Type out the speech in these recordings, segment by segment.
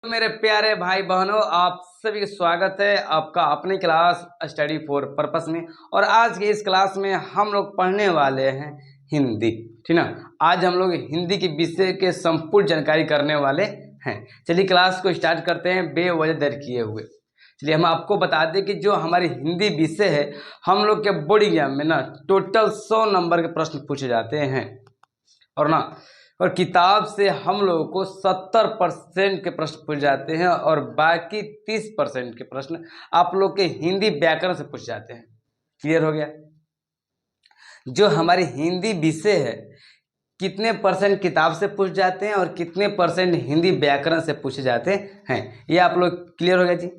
मेरे प्यारे भाई बहनों, आप सभी का स्वागत है आपका अपनी क्लास स्टडी फॉर पर्पस में। और आज की इस क्लास में हम लोग पढ़ने वाले हैं हिंदी, ठीक ना। आज हम लोग हिंदी के विषय के संपूर्ण जानकारी करने वाले हैं। चलिए क्लास को स्टार्ट करते हैं बेवजह देर किए हुए। चलिए हम आपको बता दें कि जो हमारी हिंदी विषय है, हम लोग के बोर्ड एग्जाम में ना टोटल 100 नंबर के प्रश्न पूछे जाते हैं और किताब से हम लोगों को 70% के प्रश्न पूछ जाते हैं और बाकी 30% के प्रश्न आप लोग के हिंदी व्याकरण से पूछ जाते हैं। क्लियर हो गया? जो हमारी हिंदी विषय है, कितने परसेंट किताब से पूछ जाते हैं और कितने परसेंट हिंदी व्याकरण से पूछे जाते हैं, ये आप लोग क्लियर हो गया जी।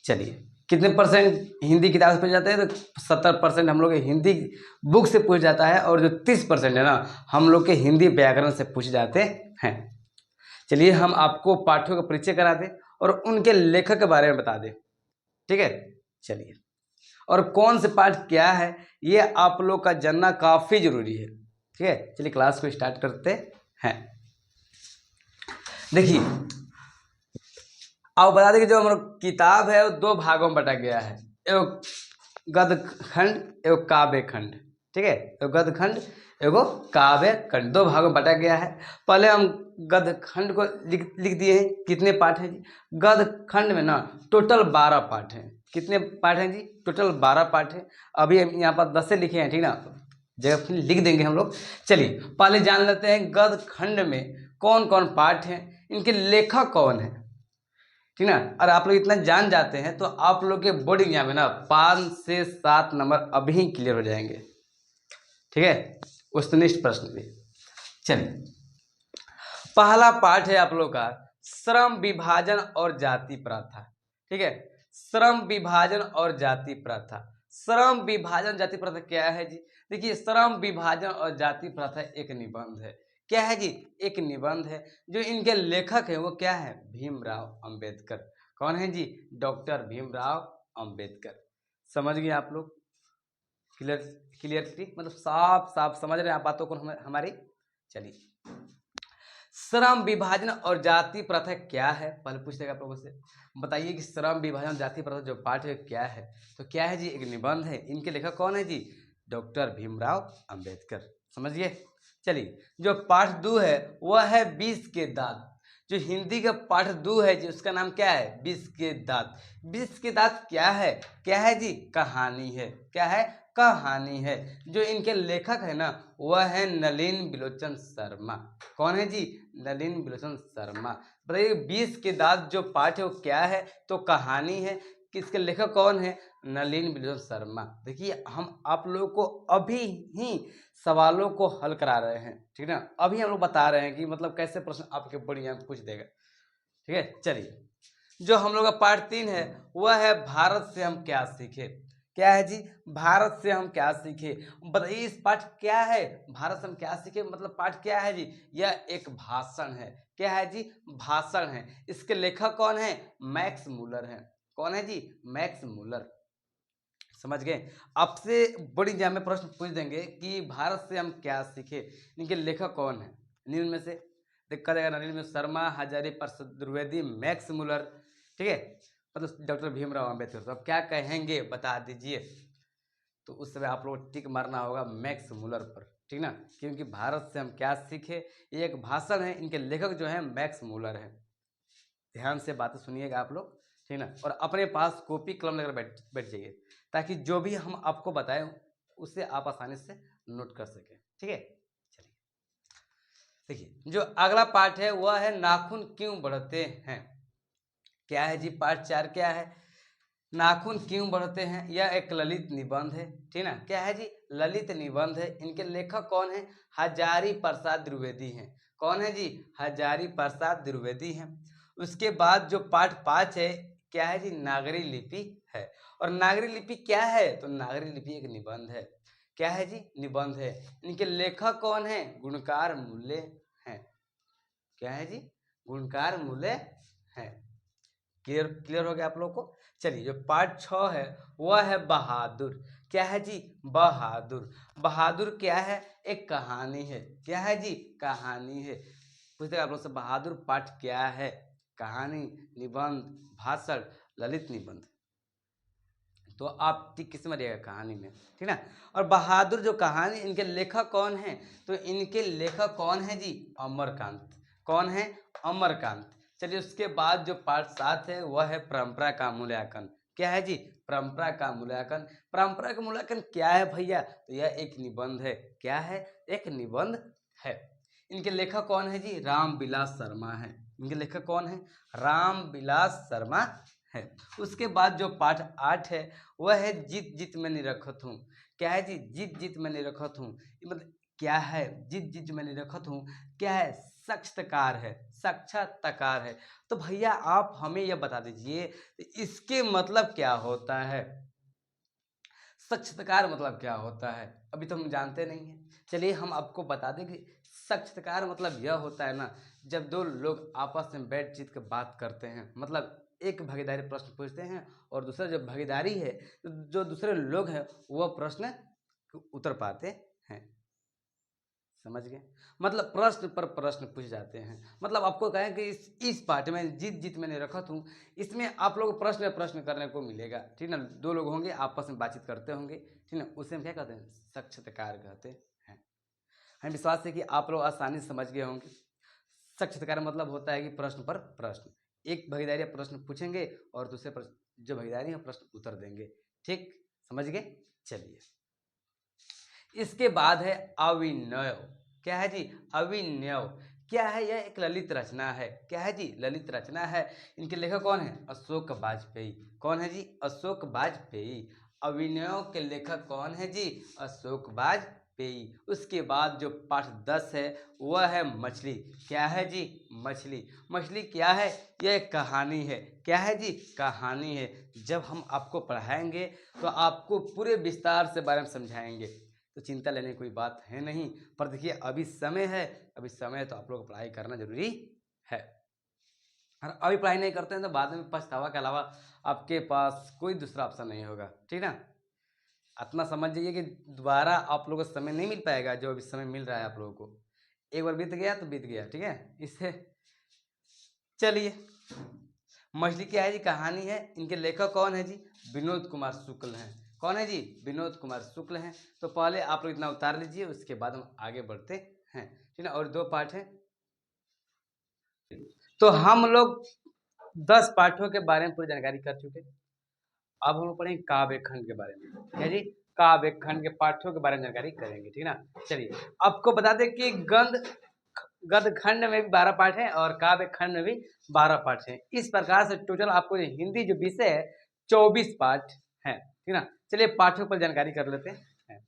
चलिए, कितने परसेंट हिंदी किताब से पूछ जाते हैं, तो 70% हम लोग के हिंदी बुक से पूछ जाता है और जो 30% है ना, हम लोग के हिंदी व्याकरण से पूछ जाते हैं। चलिए हम आपको पाठों का परिचय करा दें और उनके लेखक के बारे में बता दें, ठीक है। चलिए, और कौन से पाठ क्या है ये आप लोग का जानना काफ़ी जरूरी है, ठीक है। चलिए क्लास को स्टार्ट करते हैं। देखिए, आप बता दें कि जो हमारा किताब है वो 2 भागों में बटा गया है, एक गद्य खंड एक काव्य खंड, ठीक है। एक गद्य खंड एगो काव्य खंड, 2 भागों में बटा गया है। पहले हम गद्य खंड को लिख दिए हैं। कितने पाठ हैं जी? गद्य खंड में ना टोटल 12 पाठ हैं। कितने पाठ हैं जी? टोटल 12 पाठ हैं। अभी हम यहाँ पर 10 से लिखे हैं, ठीक ना, जगह फिर लिख देंगे हम लोग। चलिए पहले जान लेते हैं गद्य खंड में कौन कौन पाठ हैं, इनके लेखक कौन है, ठीक ना। और आप लोग इतना जान जाते हैं तो आप लोग के बोर्ड एग्जाम में ना 5 से 7 नंबर अभी क्लियर हो जाएंगे, ठीक है। वस्तुनिष्ठ प्रश्न भी। चलिए, पहला पाठ है आप लोग का श्रम विभाजन और जाति प्रथा, ठीक है। श्रम विभाजन और जाति प्रथा। श्रम विभाजन जाति प्रथा क्या है जी? देखिए, श्रम विभाजन और जाति प्रथा एक निबंध है। क्या है जी? एक निबंध है। जो इनके लेखक है वो क्या है? भीमराव अंबेडकर। कौन है जी? डॉक्टर भीमराव अंबेडकर। समझ गए आप लोग? क्लियरली, मतलब साफ साफ समझ रहे हैं आप बातों को हमारी। चलिए, श्रम विभाजन और जाति प्रथा क्या है, पहले पूछ लेगा आप लोगों से। बताइए कि श्रम विभाजन जाति प्रथा जो पाठ है क्या है? तो क्या है जी? एक निबंध है। इनके लेखक कौन है जी? डॉक्टर भीमराव अंबेडकर। समझिए। चलिए, जो पाठ 2 है वह है 20 के दांत। जो हिंदी का पाठ 2 है जी, उसका नाम क्या है? 20 के दांत। 20 के दांत क्या है? क्या है जी? कहानी है। क्या है? कहानी है। जो इनके लेखक है ना वह है नलिन बिलोचन शर्मा। कौन है जी? नलिन बिलोचन शर्मा। बताइए 20 के दांत जो पाठ है वो क्या है? तो कहानी है। किसके लेखक कौन है? नलिन बिलोचन शर्मा। देखिए, हम आप लोगों को अभी ही सवालों को हल करा रहे हैं, ठीक ना। अभी हम लोग बता रहे हैं कि मतलब कैसे प्रश्न आपके बोर्ड एग्जाम पूछ देगा, ठीक है। चलिए, जो हम लोग का पार्ट 3 है वह है भारत से हम क्या सीखे। क्या है जी? भारत से हम क्या सीखे। बताइए इस पाठ क्या है? भारत से हम क्या सीखे मतलब पाठ क्या है जी? यह एक भाषण है। क्या है जी? भाषण है। इसके लेखक कौन है? मैक्स मूलर है। कौन है जी? Max Muller. समझ गए? आपसे बड़ी एग्जाम में प्रश्न पूछ देंगे कि भारत से हम क्या सीखे, इनके लेखक कौन है। निम्न में से देखा जाएगा, नलिन में शर्मा, हजारी प्रसाद द्विवेदी, मैक्स मूलर, ठीक है, मतलब डॉक्टर भीमराव अंबेडकर। तो अब क्या कहेंगे बता दीजिए। तो उस समय आप लोग टिक मारना होगा मैक्स मूलर पर, ठीक ना, क्योंकि भारत से हम क्या सीखे ये एक भाषण है। इनके लेखक जो है मैक्स मूलर है। ध्यान से बातें सुनिएगा आप लोग, ठीक ना, और अपने पास कॉपी कलम लेकर बैठ जाइए ताकि जो भी हम आपको बताएं उसे आप आसानी से नोट कर सकें, ठीक है। चलिए, देखिए जो अगला पार्ट है वह है नाखून क्यों बढ़ते हैं। क्या है जी? पार्ट 4 क्या है? नाखून क्यों बढ़ते हैं। यह एक ललित निबंध है, ठीक ना। क्या है जी? ललित निबंध है। इनके लेखक कौन है? हजारी प्रसाद द्विवेदी हैं। कौन है जी? हजारी प्रसाद द्विवेदी हैं। उसके बाद जो पाठ 5 है क्या है जी? नागरी लिपि है। और नागरी लिपि क्या है? तो नागरी लिपि एक निबंध है। क्या है जी? निबंध है। इनके लेखक कौन है? गुणकार मूल्य हैं। क्या है जी? गुणकार मूल्य हैं। क्लियर हो गया आप लोग को? चलिए, जो पार्ट 6 है वह है बहादुर। क्या है जी? बहादुर। बहादुर क्या है? एक कहानी है। क्या है जी? कहानी है। पूछते आप लोग से बहादुर पाठ क्या है। कहानी, निबंध, भाषण, ललित निबंध। तो आप टिक किस में रहेगा? कहानी में, ठीक ना। और बहादुर जो कहानी, इनके लेखक कौन है? तो इनके लेखक कौन है जी? अमरकांत। कौन है? अमरकांत। चलिए, उसके बाद जो पार्ट 7 है वह है परंपरा का मूल्यांकन। क्या है जी? परंपरा का मूल्यांकन। परंपरा का मूल्यांकन क्या है भैया? तो यह एक निबंध है। क्या है? एक निबंध है। इनके लेखक कौन है जी? रामविलास शर्मा है। इनके लेखक कौन है? रामविलास शर्मा है। उसके बाद जो पाठ 8 है वह है जीत जीत में निरखत हूँ। क्या है जी? जीत जीत में निरखत हूँ। मतलब क्या है? जीत जीत में निरखत हूँ क्या है? साक्षात्कार है, साक्षात्कार है। तो भैया आप हमें यह बता दीजिए इसके मतलब क्या होता है? साक्षात्कार मतलब क्या होता है? अभी तो हम जानते नहीं हैं। चलिए हम आपको बता दें कि साक्षात्कार मतलब यह होता है ना, जब दो लोग आपस में बैठ कर बात करते हैं, मतलब एक भागीदारी प्रश्न पूछते हैं और दूसरा जो भागीदारी है, जो दूसरे लोग हैं वह प्रश्न उत्तर पाते हैं। समझ गए? मतलब प्रश्न पर प्रश्न पूछ जाते हैं। मतलब आपको कहें कि इस पार्ट में जीत जीत मैंने रखा हूँ, इसमें आप लोग प्रश्न प्रश्न करने को मिलेगा, ठीक ना। दो लोग होंगे आपस में बातचीत करते होंगे, ठीक ना, उसे हम क्या कहते हैं? साक्षात्कार कहते हैं। हमें विश्वास है कि आप लोग आसानी से समझ गए होंगे। साक्षात्कार मतलब होता है कि प्रश्न पर प्रश्न, एक भागीदारी प्रश्न पूछेंगे और दूसरे जो भागीदारी है प्रश्न उत्तर देंगे। ठीक, समझ गए? चलिए, इसके बाद है अभिनव। क्या है जी? अभिनव। क्या है? यह एक ललित रचना है। क्या है जी? ललित रचना है। इनके लेखक कौन है? अशोक वाजपेयी। कौन है जी? अशोक वाजपेयी। अभिनव के लेखक कौन है जी? अशोक वाजपेयी। उसके बाद जो पाठ 10 है वह है मछली। क्या है जी? मछली। मछली क्या है? यह एक कहानी है। क्या है जी? कहानी है। जब हम आपको पढ़ाएंगे तो आपको पूरे विस्तार से बारे में समझाएंगे, तो चिंता लेने की कोई बात है नहीं। पर देखिए अभी समय है, अभी समय है तो आप लोग को पढ़ाई करना जरूरी है। और अभी पढ़ाई नहीं करते हैं तो बाद में पछतावा के अलावा आपके पास कोई दूसरा ऑप्शन नहीं होगा, ठीक ना। इतना समझ जाइए कि दोबारा आप लोगों को समय नहीं मिल पाएगा जो अभी समय मिल रहा है आप लोगों को। एक बार बीत गया तो बीत गया, ठीक है। इससे चलिए, मछली क्या है जी? कहानी है। इनके लेखक कौन है जी? विनोद कुमार शुक्ल हैं। कौन है जी? विनोद कुमार शुक्ल हैं। तो पहले आप लोग इतना उतार लीजिए, उसके बाद हम आगे बढ़ते हैं, ठीक है। और 2 पाठ हैं, तो हम लोग 10 पाठों के बारे में पूरी जानकारी कर चुके। अब हम लोग पढ़ेंगे काव्य खंड के बारे में। क्या जी? काव्य खंड के पाठों के बारे में जानकारी करेंगे, ठीक ना। चलिए, आपको बता दें कि गद्य खंड में भी 12 पाठ हैं और काव्य खंड में भी 12 पाठ हैं। इस प्रकार से टोटल आपको हिंदी जो विषय है 24 पाठ हैं, ठीक ना। चलिए पाठों पर जानकारी कर लेते हैं।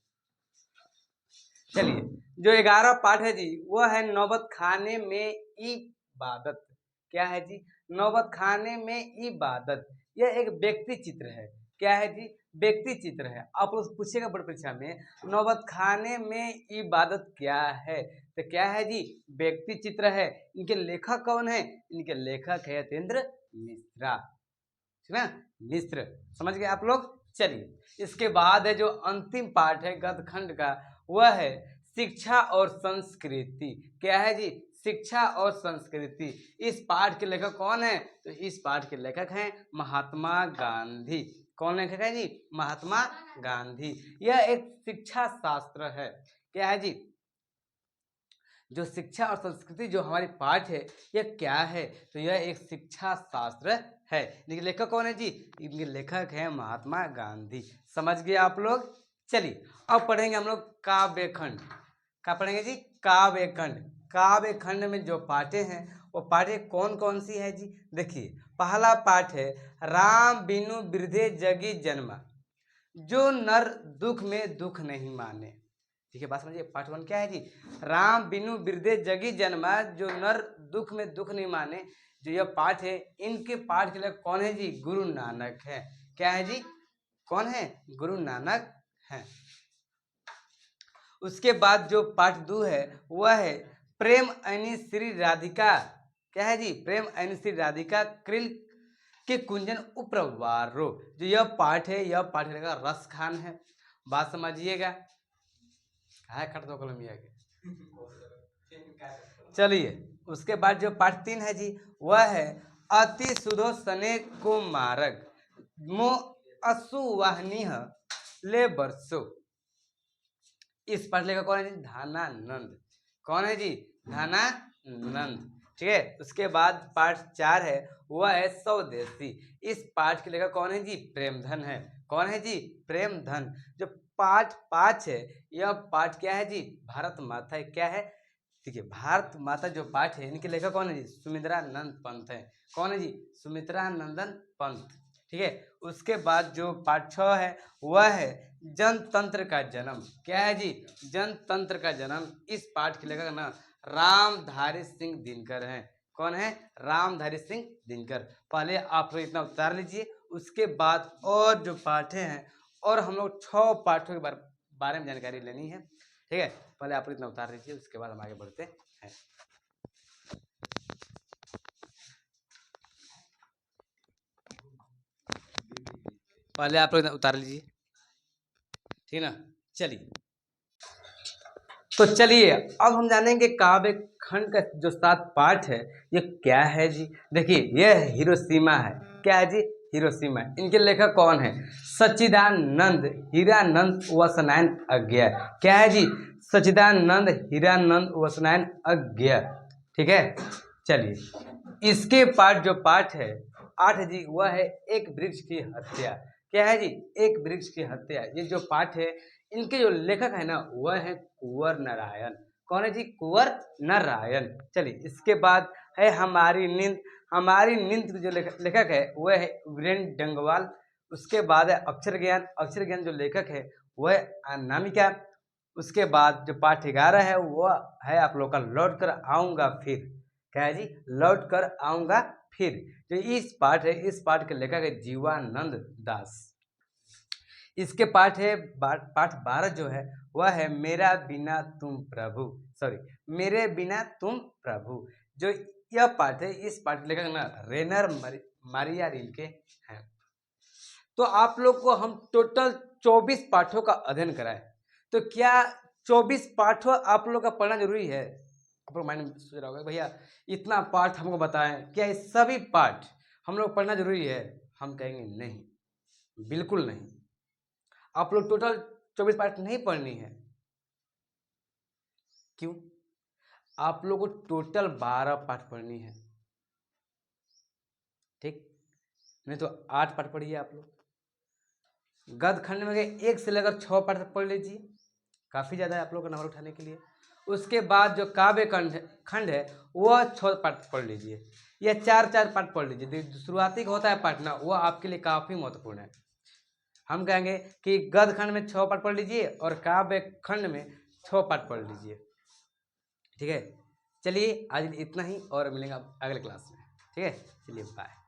चलिए, जो 11 पाठ है जी वह है नौबत खाने में इबादत। क्या है जी? नौबत खाने में इबादत। यह एक व्यक्ति चित्र है। क्या है जी? व्यक्ति चित्र है। आप लोग पूछेगा बोर्ड परीक्षा में नौबत खाने में इबादत क्या है, तो क्या है जी? व्यक्ति चित्र है। इनके लेखक कौन है? इनके लेखक है यतेंद्र मिश्रा, ठीक ना, मिश्र। समझ गए आप लोग? चलिए, इसके बाद है जो अंतिम पार्ट है गद्य खंड का, वह है शिक्षा और संस्कृति। क्या है जी? शिक्षा और संस्कृति। इस पाठ के लेखक कौन है? तो इस पाठ के लेखक हैं महात्मा गांधी। कौन लेखक है जी? महात्मा गांधी। यह एक शिक्षा शास्त्र है। क्या है जी? जो शिक्षा और संस्कृति जो हमारी पाठ है यह क्या है? तो यह एक शिक्षा शास्त्र है। इनके लेखक कौन है जी? इनके लेखक हैं महात्मा गांधी। समझ गए आप लोग? चलिए, अब पढ़ेंगे हम लोग काव्य खंड। क्या पढ़ेंगे जी? काव्य खंड। काव्य खंड में जो पाठे हैं वो पाठे कौन कौन सी है जी? देखिए, पहला पाठ है राम बिनु बिरधे जगी जन्मा, जो नर दुख में दुख नहीं माने। ठीक है, बात समझिए। पार्ट 1 क्या है जी? राम बिनु बिरधे जगी जन्मा, जो नर दुख में दुख नहीं माने। जो यह पाठ है, इनके पाठ के लिए कौन है जी? गुरु नानक है। क्या है जी? कौन है? गुरु नानक है। उसके बाद जो पाठ 2 है वह है प्रेम अनि श्री राधिका। क्या है जी? प्रेम अनि श्री राधिका कृल के कुंजन उप्रवारो। जो यह पाठ है, यह पाठ रहेगा रस खान है। बात समझिएगा। है कट दो कलमिया के। चलिए, उसके बाद जो पाठ 3 है जी वह है अति सुधो सने को मारग मो असु वाहनीह ले बरसो। इस पाठ लेखक कौन है जी? धनानंद। कौन है जी? धनानंद। ठीक है। उसके बाद पाठ 4 है, वह है स्वदेशी। इस पाठ के लेखक कौन है जी? प्रेमधन है। कौन है जी? प्रेमधन। जो पाठ 5 है, यह पाठ क्या है जी? भारत माता है। क्या है? ठीक है, भारत माता जो पाठ है, इनके लेखक कौन है जी? सुमित्रानंद पंत है। कौन है जी? सुमित्रानंदन पंत। ठीक है। उसके बाद जो पाठ 6 है, वह है जनतंत्र का जन्म। क्या है जी? जनतंत्र का जन्म। इस पाठ के लेखक ना रामधारी सिंह दिनकर हैं। कौन है? रामधारी सिंह दिनकर। पहले आप लोग इतना उतार लीजिए, उसके बाद और जो पाठ हैं, और हम लोग 6 पाठों के बारे में जानकारी लेनी है। ठीक है, पहले आप लोग इतना उतार लीजिए, उसके बाद हम आगे बढ़ते हैं। पहले आप लोग उतार लीजिए, ठीक है ना। चलिए, तो चलिए अब हम जानेंगे काव्य खंड का जो 7 पाठ है, ये क्या है जी। देखिए, यह हिरोशिमा है। क्या है जी? हिरोशिमा। इनके लेखक कौन है? सच्चिदानंद हीरानंद वसनायन अज्ञा। क्या है जी? सच्चिदानंद हीरानंद वसनायन अज्ञा। ठीक है। चलिए, इसके पाठ जो पाठ है 8 जी, वह है एक वृक्ष की हत्या। क्या है जी? एक वृक्ष की हत्या। ये जो पाठ है, इनके जो लेखक है ना, वह है कुंवर नारायण। कौन है जी? कुंवर नारायण। चलिए, इसके बाद है हमारी नींद। हमारी नींद के जो लेखक है, वह है वीरेंद्र डंगवाल। उसके बाद है अक्षर ज्ञान। अक्षर ज्ञान जो लेखक है, वह है अनामिका। उसके बाद जो पाठ 11 है, वह है आप लोग का लौट कर आऊंगा फिर। क्या है जी? लौट कर आऊंगा फिर। जो इस पाठ है, इस पाठ के लेखक है जीवानंद दास। इसके पाठ है पाठ 12 जो है, वह है मेरा बिना तुम प्रभु, सॉरी, मेरे बिना तुम प्रभु। जो यह पाठ है, इस पाठ के लेखक ना रेनर मारिया रिल्के हैं। तो आप लोग को हम टोटल 24 पाठों का अध्ययन कराएं, तो क्या 24 पाठों आप लोग का पढ़ना जरूरी है? आप लोग माइंड में सोच रहा होगा, भैया इतना पाठ हमको बताएं, क्या ये सभी पाठ हम लोग पढ़ना जरूरी है? हम कहेंगे नहीं, बिल्कुल नहीं। आप लोग टोटल 24 पाठ नहीं पढ़नी है। क्यों? आप लोग को टोटल 12 पाठ पढ़नी है। ठीक, नहीं तो 8 पाठ पढ़िए आप लोग। गद्य खंड में 1 से लेकर 6 पाठ पढ़ लीजिए, काफ़ी ज़्यादा है आप लोग का नंबर उठाने के लिए। उसके बाद जो काव्य खंड है, वह 6 पाठ पढ़ लीजिए, या 4 पाठ पढ़ लीजिए। शुरुआती का होता है पाठ ना, वो आपके लिए काफ़ी महत्वपूर्ण है। हम कहेंगे कि गद्य खंड में 6 पाठ पढ़ लीजिए और काव्य खंड में 6 पाठ पढ़ लीजिए। ठीक है। चलिए, आज इतना ही, और मिलेंगे अगले क्लास में। ठीक है, चलिए बाय।